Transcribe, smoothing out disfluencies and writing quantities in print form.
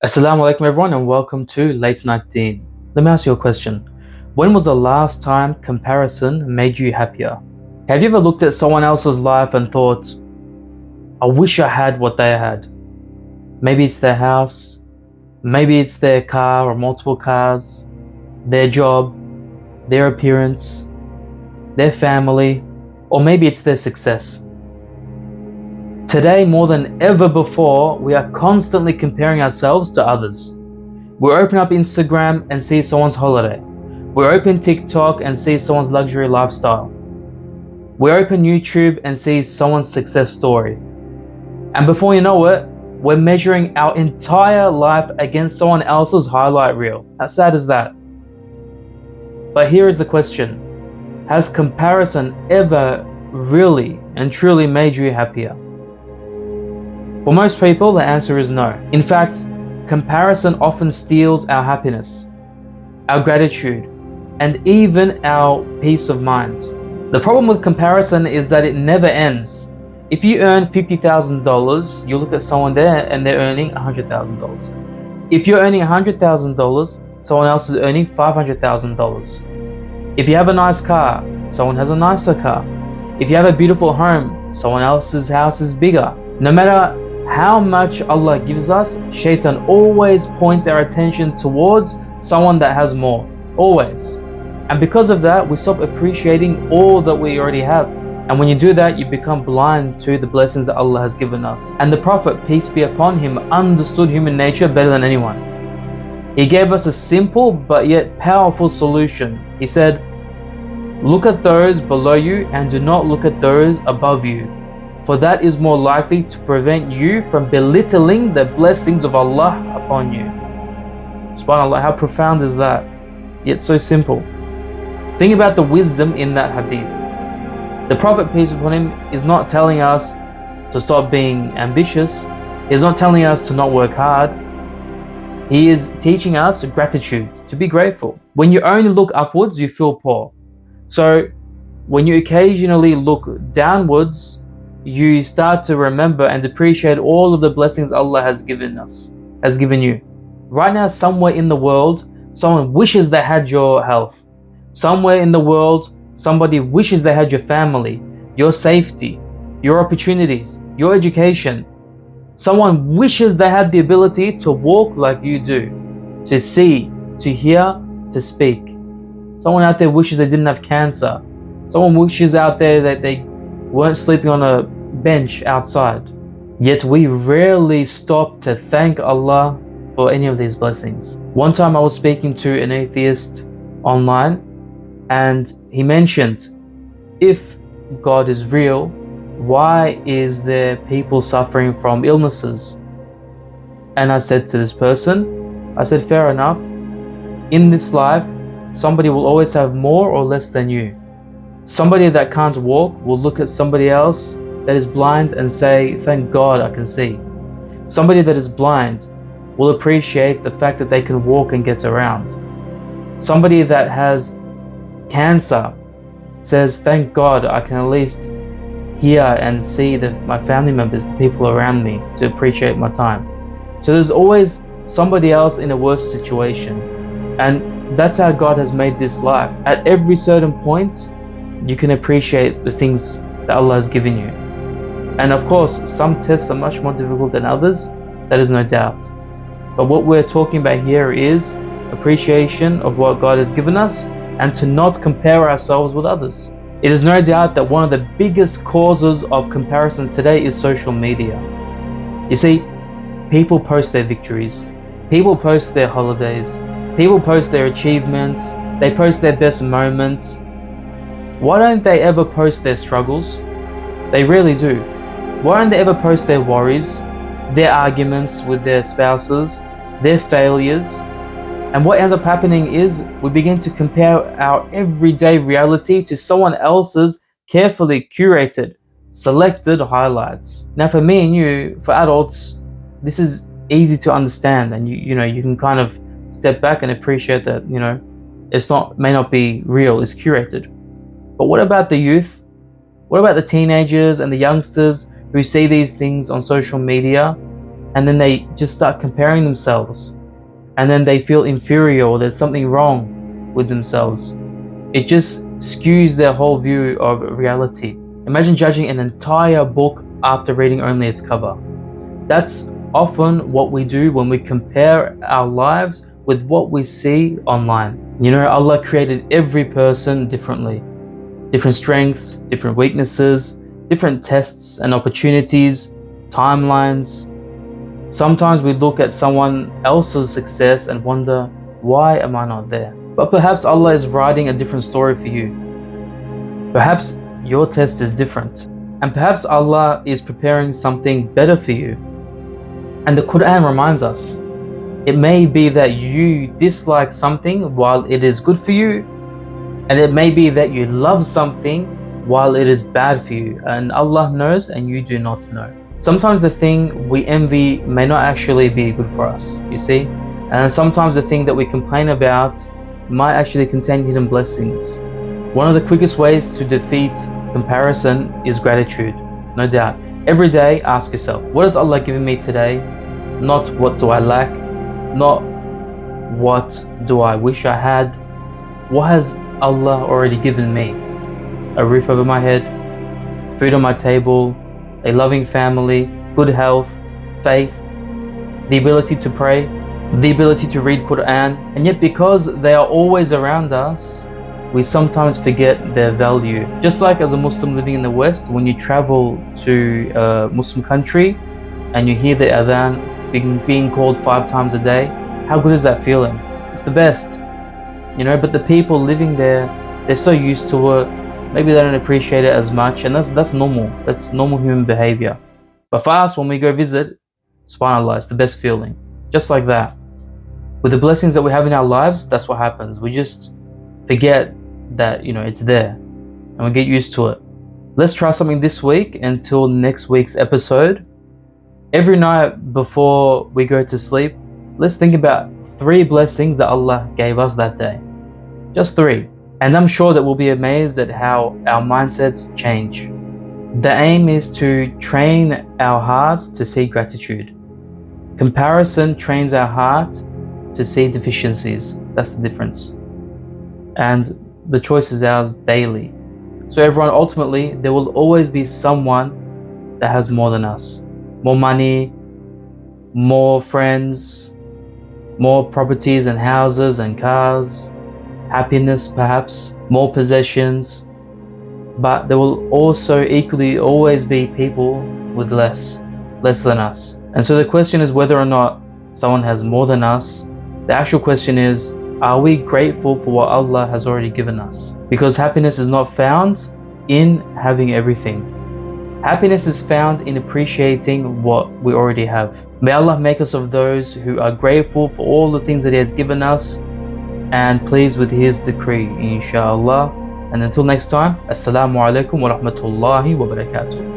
Assalamu alaikum everyone and welcome to Late Night Deen. Let me ask you a question. When was the last time comparison made you happier? Have you ever looked at someone else's life and thought, I wish I had what they had? Maybe it's their house, maybe it's their car or multiple cars, their job, their appearance, their family, or maybe it's their success. Today, more than ever before, we are constantly comparing ourselves to others. We open up Instagram and see someone's holiday. We open TikTok and see someone's luxury lifestyle. We open YouTube and see someone's success story. And before you know it, we're measuring our entire life against someone else's highlight reel. How sad is that? But here is the question. Has comparison ever really and truly made you happier? For most people, the answer is no. In fact, comparison often steals our happiness, our gratitude, and even our peace of mind. The problem with comparison is that it never ends. If you earn $50,000, you look at someone there and they're earning $100,000. If you're earning $100,000, someone else is earning $500,000. If you have a nice car, someone has a nicer car. If you have a beautiful home, someone else's house is bigger. No matter how much Allah gives us, Shaitan always points our attention towards someone that has more, always. And because of that, we stop appreciating all that we already have. And when you do that, you become blind to the blessings that Allah has given us. And the Prophet, peace be upon him, understood human nature better than anyone. He gave us a simple but yet powerful solution. He said, look at those below you and do not look at those above you, for that is more likely to prevent you from belittling the blessings of Allah upon you. SubhanAllah, how profound is that? Yet so simple. Think about the wisdom in that hadith. The Prophet, peace be upon him, is not telling us to stop being ambitious. He's not telling us to not work hard. He is teaching us gratitude, to be grateful. When you only look upwards, you feel poor. So when you occasionally look downwards, you start to remember and appreciate all of the blessings Allah has given us, has given you. Right now, somewhere in the world, someone wishes they had your health. Somewhere in the world, somebody wishes they had your family, your safety, your opportunities, your education. Someone wishes they had the ability to walk like you do, to see, to hear, to speak. Someone out there wishes they didn't have cancer. Someone wishes out there that they weren't sleeping on a bench outside. Yet we rarely stop to thank Allah for any of these blessings. One time I was speaking to an atheist online, and he mentioned, if God is real, why is there people suffering from illnesses? And I said to this person, I said, fair enough. In this life, somebody will always have more or less than you. Somebody that can't walk will look at somebody else that is blind and say, thank God I can see. Somebody that is blind will appreciate the fact that they can walk and get around. Somebody that has cancer says, thank God I can at least hear and see my family members, the people around me, to appreciate my time. So there's always somebody else in a worse situation. And that's how God has made this life. At every certain point, you can appreciate the things that Allah has given you. And of course, some tests are much more difficult than others, that is no doubt. But what we're talking about here is appreciation of what God has given us and to not compare ourselves with others. It is no doubt that one of the biggest causes of comparison today is social media. You see, people post their victories, people post their holidays, people post their achievements, they post their best moments. Why don't they ever post their struggles? They really do. Why don't they ever post their worries, their arguments with their spouses, their failures? And what ends up happening is we begin to compare our everyday reality to someone else's carefully curated, selected highlights. Now for me and you, for adults, this is easy to understand, and you can kind of step back and appreciate that, it's may not be real, it's curated. But what about the youth? What about the teenagers and the youngsters who see these things on social media and then they just start comparing themselves, and then they feel inferior or there's something wrong with themselves. It just skews their whole view of reality. Imagine judging an entire book after reading only its cover. That's often what we do when we compare our lives with what we see online. You know, Allah created every person differently. Different strengths, different weaknesses, different tests and opportunities, timelines. Sometimes we look at someone else's success and wonder, why am I not there? But perhaps Allah is writing a different story for you. Perhaps your test is different. And perhaps Allah is preparing something better for you. And the Quran reminds us, it may be that you dislike something while it is good for you, and it may be that you love something while it is bad for you, and Allah knows and you do not know. Sometimes the thing we envy may not actually be good for us, you see? And sometimes the thing that we complain about might actually contain hidden blessings. One of the quickest ways to defeat comparison is gratitude, no doubt. Every day ask yourself, what has Allah given me today? Not what do I lack, not what do I wish I had. What has Allah already given me? A roof over my head, food on my table, a loving family, good health, faith, the ability to pray, the ability to read Quran. And yet because they are always around us, we sometimes forget their value. Just like as a Muslim living in the West, when you travel to a Muslim country and you hear the adhan being called 5 times a day, how good is that feeling? It's the best, you know. But the people living there, they're so used to it, maybe they don't appreciate it as much, and that's normal. That's normal human behavior. But for us, when we go visit, subhanAllah, it's the best feeling. Just like that. With the blessings that we have in our lives, that's what happens. We just forget that, you know, it's there, and we get used to it. Let's try something this week until next week's episode. Every night before we go to sleep, let's think about 3 blessings that Allah gave us that day. Just 3. And I'm sure that we'll be amazed at how our mindsets change. The aim is to train our hearts to see gratitude. Comparison trains our heart to see deficiencies. That's the difference. And the choice is ours daily. So everyone, ultimately, there will always be someone that has more than us. More money, more friends, more properties and houses and cars, happiness perhaps, more possessions. But there will also equally always be people with less than us. And so the question is whether or not someone has more than us. The actual question is, are we grateful for what Allah has already given us? Because happiness is not found in having everything. Happiness is found in appreciating what we already have. May Allah make us of those who are grateful for all the things that He has given us and pleased with His decree, inshallah. And until next time, Assalamu alaikum wa rahmatullahi wa barakatuh.